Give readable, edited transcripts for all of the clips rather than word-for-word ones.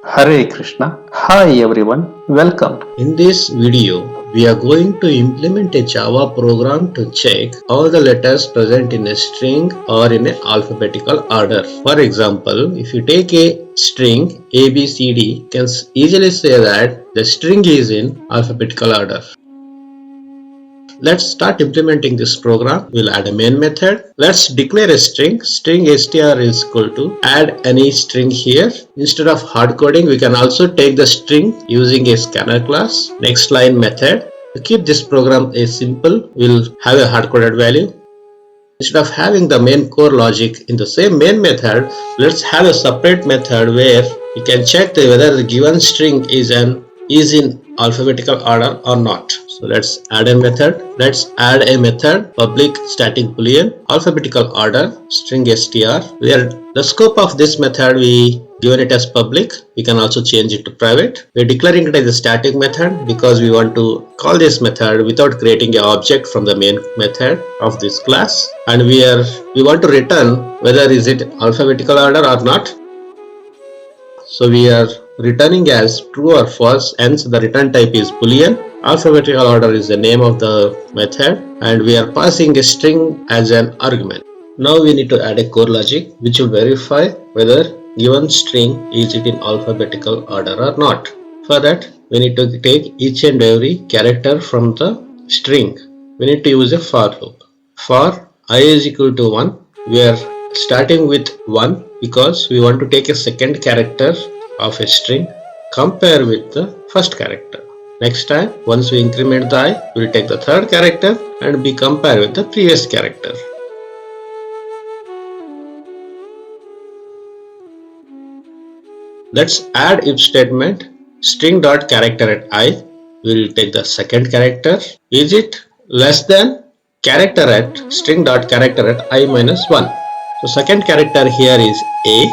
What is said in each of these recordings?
Hare Krishna. Hi everyone, welcome. In this video, we are going to implement a Java program to check all the letters present in a string or in an alphabetical order. For example, if you take a string ABCD, you can easily say that the string is in alphabetical order. Let's start implementing this program. We'll add a main method. Let's declare a string. String str is equal to add any string here. Instead of hard coding, we can also take the string using a scanner class. Next line method. To keep this program simple, we'll have a hard coded value. Instead of having the main core logic in the same main method, let's have a separate method where you can check whether the given string is in alphabetical order or not. So let's add a method. Let's add a method public static boolean alphabetical order string str, where the scope of this method we given it as public. We can also change it to private. We're declaring it as a static method because we want to call this method without creating an object from the main method of this class, and we want to return whether is it alphabetical order or not. So we are returning as true or false, hence the return type is boolean. Alphabetical order is the name of the method, and we are passing a string as an argument. Now we need to add a core logic which will verify whether given string is it in alphabetical order or not. For that, we need to take each and every character from the string. We need to use a for loop. For I is equal to 1, we are starting with 1 because we want to take a second character of a string, compare with the first character. Next time, once we increment the I, we will take the third character and be compared with the previous character. Let's add if statement string dot character at I. We will take the second character. Is it less than character at string dot character at I minus 1? So second character here is A.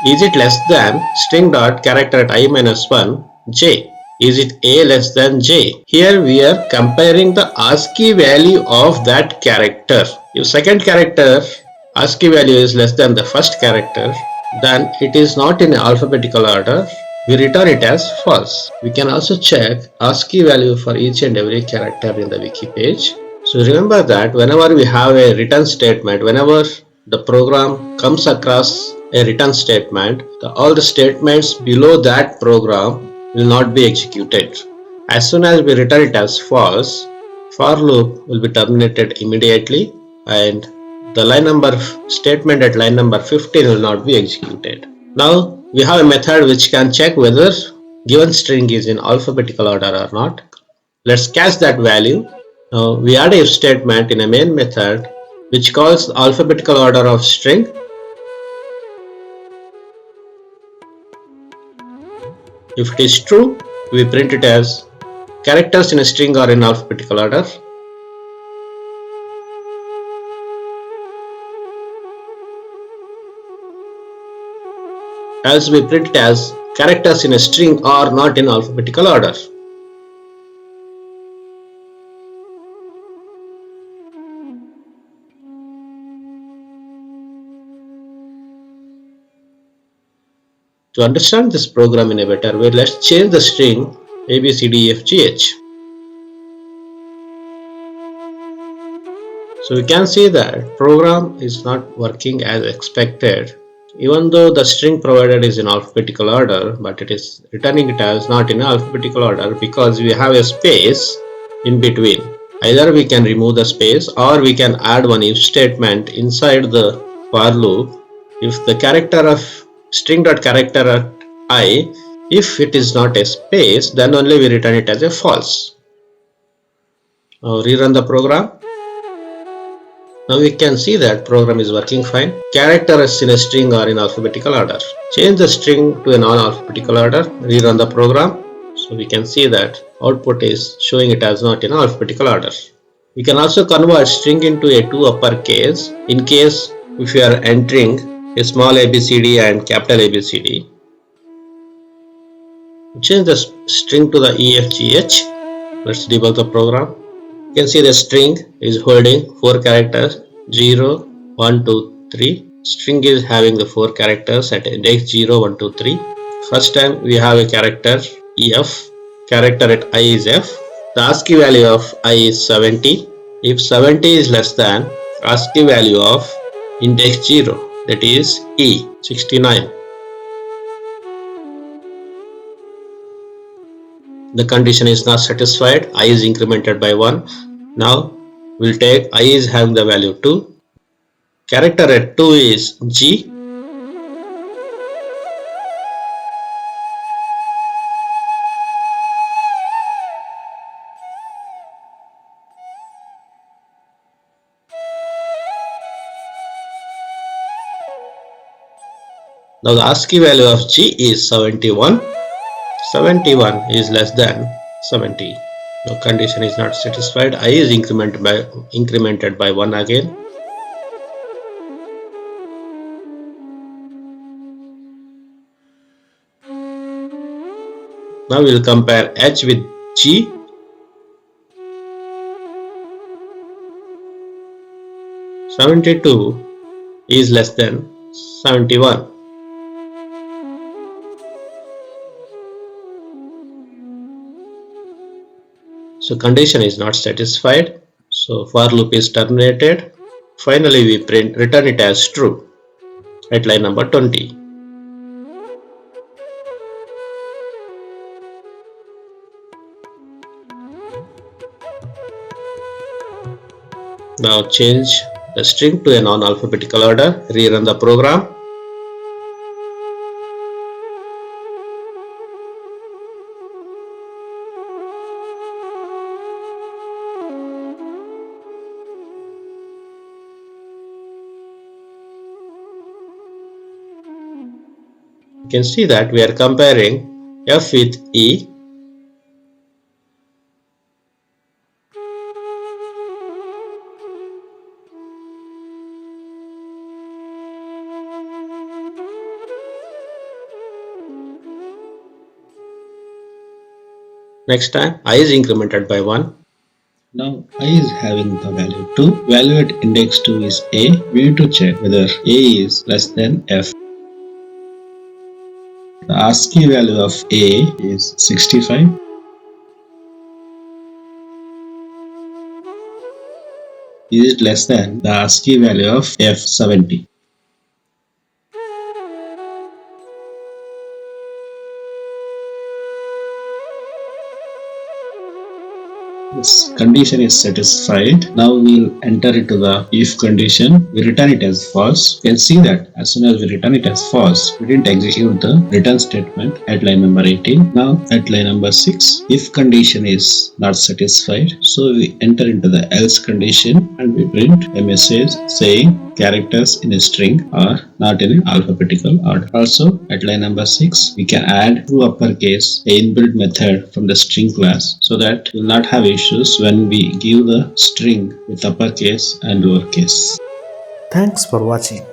Is it less than string dot character at I minus 1 J? Is it A less than J? Here we are comparing the ASCII value of that character. If second character ASCII value is less than the first character, then it is not in alphabetical order. We return it as false. We can also check ASCII value for each and every character in the wiki page. So remember that whenever we have a return statement, whenever the program comes across a return statement, all the statements below that program will not be executed. As soon as we return it as false, for loop will be terminated immediately, and the line number statement at line number 15 will not be executed. Now we have a method which can check whether given string is in alphabetical order or not. Let's catch that value. Now we add a if statement in a main method which calls the alphabetical order of string. If it is true, we print it as characters in a string are in alphabetical order. Else we print it as characters in a string are not in alphabetical order. To understand this program in a better way, let's change the string ABCDEFGH. So we can see that program is not working as expected. Even though the string provided is in alphabetical order, but it is returning it as not in alphabetical order because we have a space in between. Either we can remove the space or we can add one if statement inside the for loop. If the character of string dot character at I, if it is not a space, then only we return it as a false. Now rerun the program. Now we can see that program is working fine. Characters in a string are in alphabetical order. Change the string to a non-alphabetical order. Rerun the program. So we can see that output is showing it as not in alphabetical order. We can also convert string into a two uppercase in case if you are entering a small ABCD and capital ABCD. Change the string to the EFGH. Let's debug the program. You can see the string is holding 4 characters 0, 1, 2, 3. String is having the 4 characters at index 0, 1, 2, 3. First time we have a character F, character at I is F. The ASCII value of I is 70. If 70 is less than ASCII value of index 0, that is E, 69. The condition is not satisfied. I is incremented by 1. Now we'll take I is having the value 2. Character at 2 is G. Now the ASCII value of G is 71. 71 is less than 70. The condition is not satisfied. I is incremented by 1 again. Now we will compare H with G. (72) is less than 71. So condition is not satisfied. So for loop is terminated. Finally we return it as true at line number 20. Now change the string to a non-alphabetical order. Rerun the program. You can see that we are comparing F with E. Next time I is incremented by 1. Now I is having the value 2. Value at index 2 is A. We need to check whether A is less than F. The ASCII value of A is 65. Is it less than the ASCII value of F, 70? This condition is satisfied. Now we'll enter into the if condition. We return it as false. You can see that as soon as we return it as false, we didn't execute the return statement at line number 18. Now at line number 6, if condition is not satisfied, so we enter into the else condition and we print a message saying characters in a string are not in alphabetical order. Also at line number 6, we can add to uppercase a inbuilt method from the string class so that we'll not have issues when we give the string with uppercase and lowercase. Thanks for watching.